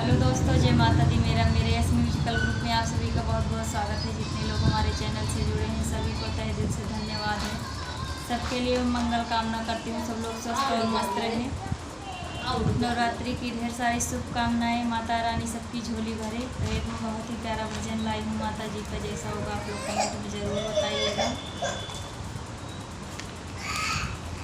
Hello दोस्तों, जय माता दी। मेरे यस म्यूजिकल ग्रुप में आप सभी का बहुत बहुत स्वागत है। जितने लोग हमारे चैनल से जुड़े हैं सभी को तहे दिल से धन्यवाद है। सबके लिए मंगल कामना करती हूँ, सब लोग स्वस्थ और मस्त रहें। नवरात्रि की ढेर सारी शुभकामनाएं। माता रानी सबकी झोली भरे। तो एक बहुत ही प्यारा भजन लाई हूँ माता जी का। जैसा होगा आप लोग कमेंट में ज़रूर बताइएगा।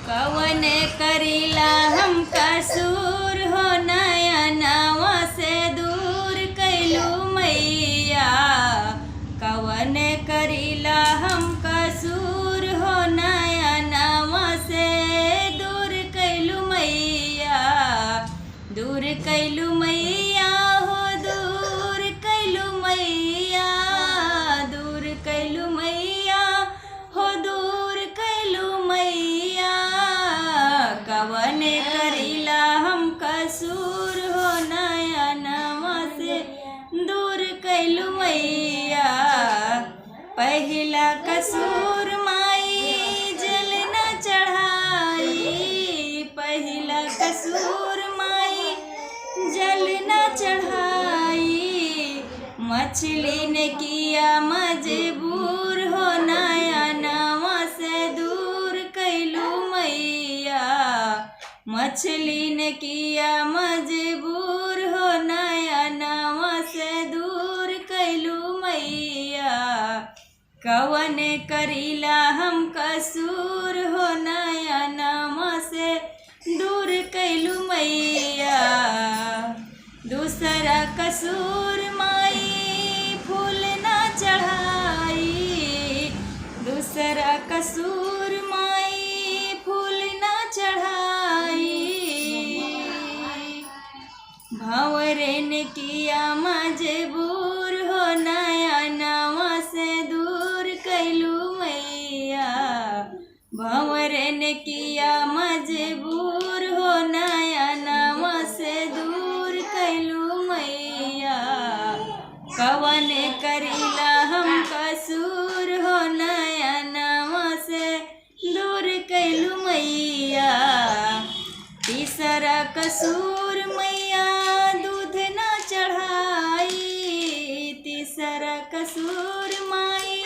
कवन करीला हम कसूर हो, नया नवा से दूर कैलू मैया। कवन करीला हम कसूर हो, नया नवा से दूर कैलू मैया। दूर कैलू मैया हो, दूर कैलू मैया। दूर कैलू मैया हो, दूर कैलू मैया। कवन करीला हम कसूर हो, नया नवा से दूर कैलू मैया। पहिला कसूर माई जल न चढ़ाई। पहिला कसूर माई जल न चढ़ाई। मछली ने किया मजबूर हो, नया नवा से दूर कैलू मैया। मछली ने किया मजबूर हो, नया नवा से दूर कैलू मैया। कवन करीला हम कसूर हो, नया नवा से दूर कैलू मैया। दूसरा कसूर माई फूल ना चढ़ाई। दूसरा कसूर माई फूल ना चढ़ाई। भंवरे ने किया मजबूर हो, नया नवा से दूर कैलू मैया। भंवरे ने किया मजबूर हो, नया नवा से दूर कैलू मैया। कवन करीला हम कसूर हो, नया नवा से दूर कैलू मैया। तीसरा कसूर मैया दूध न चढ़ाई। तीसरा कसूर माई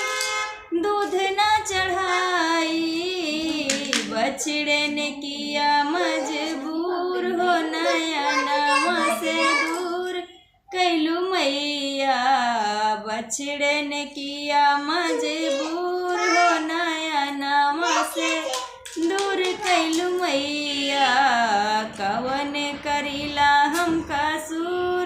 दूध न चढ़ाई। बछड़े ने किया मजबूर हो, नया नवा से दूर कैलू मैया। बछड़े ने किया मजबूर हो, नया नवा से दूर कैलू मैया। कवन करीला हम कसूर